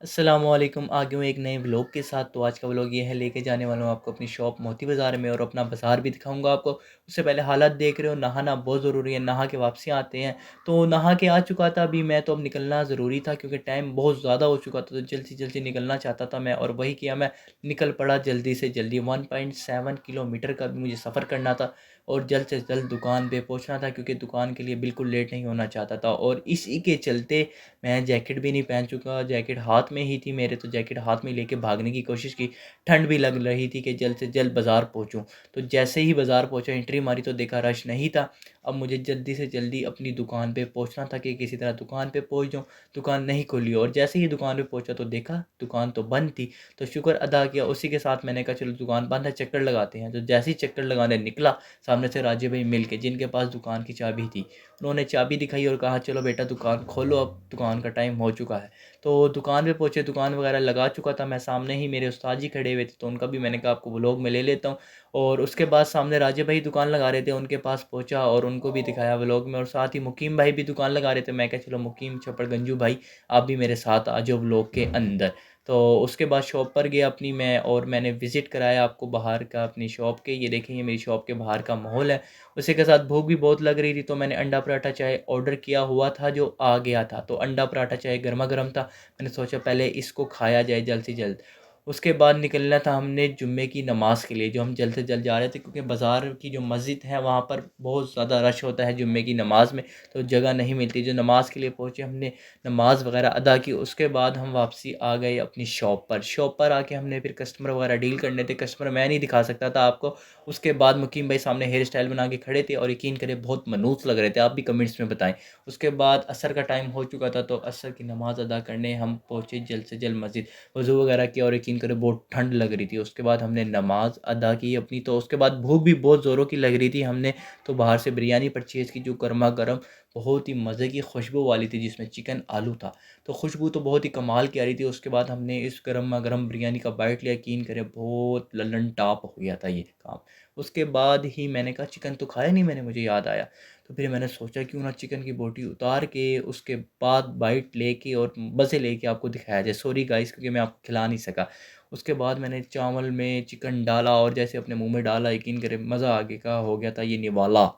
अस्सलामुअलैकुम। आ गया हूँ एक नए व्लॉग के साथ। तो आज का व्लॉग ये है, लेके जाने वाला हूँ आपको अपनी शॉप मोती बाज़ार में और अपना बाज़ार भी दिखाऊंगा आपको। उससे पहले हालात देख रहे हो, नहाना बहुत ज़रूरी है। नहा के वापसी आते हैं। तो नहा के आ चुका था अभी मैं, तो अब निकलना ज़रूरी था क्योंकि टाइम बहुत ज़्यादा हो चुका था। तो जल्दी से जल्दी निकलना चाहता था मैं, और वही किया। मैं निकल पड़ा जल्दी से जल्दी। 1.7 किलोमीटर का भी मुझे सफ़र करना था और जल्द से जल्द दुकान पे पहुंचना था, क्योंकि दुकान के लिए बिल्कुल लेट नहीं होना चाहता था। और इसी के चलते मैं जैकेट भी नहीं पहन चुका, जैकेट हाथ में ही थी मेरे, तो जैकेट हाथ में लेके भागने की कोशिश की। ठंड भी लग रही थी कि जल्द से जल्द बाज़ार पहुंचूं। तो जैसे ही बाज़ार पहुंचा, एंट्री मारी तो देखा रश नहीं था। अब मुझे जल्दी से जल्दी अपनी दुकान पे पहुंचना था कि किसी तरह दुकान पे पहुंच जाऊं। दुकान नहीं खुली, और जैसे ही दुकान पे पहुंचा तो देखा दुकान तो बंद थी। तो शुक्र अदा किया। उसी के साथ मैंने कहा चलो दुकान बंद है, चक्कर लगाते हैं। तो जैसे ही चक्कर लगाने निकला, सामने से राजे भाई मिल के, जिनके पास दुकान की चाबी थी। उन्होंने चाबी दिखाई और कहा चलो बेटा दुकान खोलो, अब दुकान का टाइम हो चुका है। तो दुकान पे पहुँचे, दुकान वगैरह लगा चुका था मैं। सामने ही मेरे उस्ताद जी खड़े हुए थे, तो उनका भी मैंने कहा आपको व्लॉग में ले लेता हूँ। और उसके बाद सामने राजे भाई दुकान लगा रहे थे, उनके पास पहुँचा और उनको भी दिखाया व्लॉग में। और साथ ही मुकीम भाई भी दुकान लगा रहे थे। मैं कहा चलो मुकीम छप्पड़ गंजू भाई, आप भी मेरे साथ आ जाओ व्लॉग के अंदर। तो उसके बाद शॉप पर गया अपनी मैं, और मैंने विज़िट कराया आपको बाहर का अपनी शॉप के। ये देखें, ये मेरी शॉप के बाहर का माहौल है। उसी के साथ भूख भी बहुत लग रही थी, तो मैंने अंडा पराठा चाय ऑर्डर किया हुआ था जो आ गया था। तो अंडा पराठा चाय गर्मा गर्म था। मैंने सोचा पहले इसको खाया जाए जल्द से जल्द। उसके बाद निकलना था हमने जुम्मे की नमाज़ के लिए, जो हम जल्द से जल्द जा रहे थे, क्योंकि बाज़ार की जो मस्जिद है वहाँ पर बहुत ज़्यादा रश होता है जुम्मे की नमाज़ में। तो जगह नहीं मिलती। जो नमाज़ के लिए पहुँचे, हमने नमाज़ वगैरह अदा की। उसके बाद हम वापसी आ गए अपनी शॉप पर। शॉप पर आके हमने फिर कस्टमर वगैरह डील करने थे। कस्टमर मैं नहीं दिखा सकता था आपको। उसके बाद मुकीम भाई सामने हेयर स्टाइल बना के खड़े थे, और यकीन करें बहुत मनूस लग रहे थे। आप भी कमेंट्स में बताएं। उसके बाद असर का टाइम हो चुका था, तो असर की नमाज़ अदा करने हम पहुँचे जल्द से जल्द मस्जिद। वज़ू वगैरह किया, और यकीन करें बहुत ठंड लग रही थी। उसके बाद हमने नमाज़ अदा की अपनी। तो उसके बाद भूख भी बहुत ज़ोरों की लग रही थी। हमने तो बाहर से बिरयानी परचेज़ की, जो गर्मा गर्म बहुत ही मज़े की खुशबू वाली थी, जिसमें चिकन आलू था। तो खुशबू तो बहुत ही कमाल की आ रही थी। उसके बाद हमने इस गर्मा गर्म बिरयानी का बाइट लिया। यकीन करें बहुत लल्लन टाप हो गया था ये काम। उसके बाद ही मैंने कहा चिकन तो खाया नहीं मैंने, मुझे याद आया। तो फिर मैंने सोचा क्यों ना चिकन की बोटी उतार के उसके बाद बाइट लेके और मज़े लेके आपको दिखाया जाए। सॉरी गाइस, क्योंकि मैं आपको खिला नहीं सका। उसके बाद मैंने चावल में चिकन डाला और जैसे अपने मुंह में डाला, यकीन करें मज़ा आगे का हो गया था ये निवाला।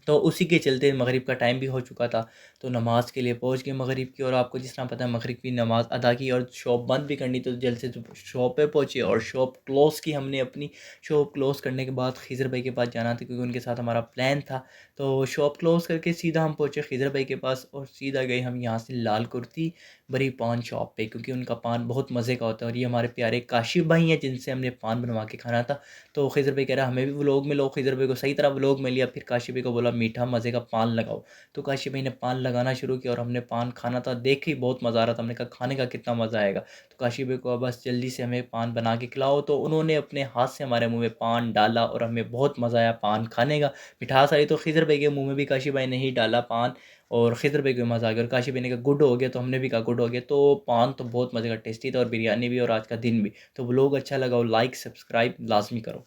तो उसी के चलते मगरिब का टाइम भी हो चुका था। तो नमाज़ के लिए पहुंच गए मगरिब की। और आपको जिस तरह पता है मगरिब की नमाज़ अदा की और शॉप बंद भी करनी, तो जल्द से शॉप पे पहुंचे और शॉप क्लोज़ की हमने अपनी। शॉप क्लोज़ करने के बाद खिज़र भाई के पास जाना था, क्योंकि उनके साथ हमारा प्लान था। तो शॉप क्लोज़ करके सीधा हम पहुँचे खिज़र भाई के पास, और सीधा गए हम यहाँ से लाल कुर्ती बड़ी पान शॉप पे, क्योंकि उनका पान बहुत मज़े का होता है। और ये हमारे प्यारे काशिफ भाई हैं, जिनसे हमने पान बनवा के खाना था। तो खिज़र भाई कह रहा हमें भी व्लॉग में लो। खिज़र भाई को सही तरह व्लॉग में लिया। फिर काशिफ भाई को बोला मीठा मज़े का पान लगाओ। तो काशिफ भाई ने पान लगाना शुरू किया, और हमने पान खाना था। देख के ही बहुत मज़ा आ रहा था। हमने कहा खाने का कितना मज़ा आएगा। तो काशिफ भाई को बस जल्दी से हमें पान बना के खिलाओ। तो उन्होंने अपने हाथ से हमारे मुँह में पान डाला, और हमें बहुत मज़ा आया पान खाने का। मिठास आई तो खिज़र भाई के मुँह में भी काशिफ भाई ने ही डाला पान, और खिज़र भाई को भी मज़ा आ गया। और काशिफ भाई ने कहा गुड हो गया, तो हमने भी कहा गुड हो गया। तो पान तो बहुत मज़े का टेस्टी था, और बिरयानी भी, और आज का दिन भी। तो व्लॉग अच्छा लगा हो लाइक सब्सक्राइब लाज़मी करो।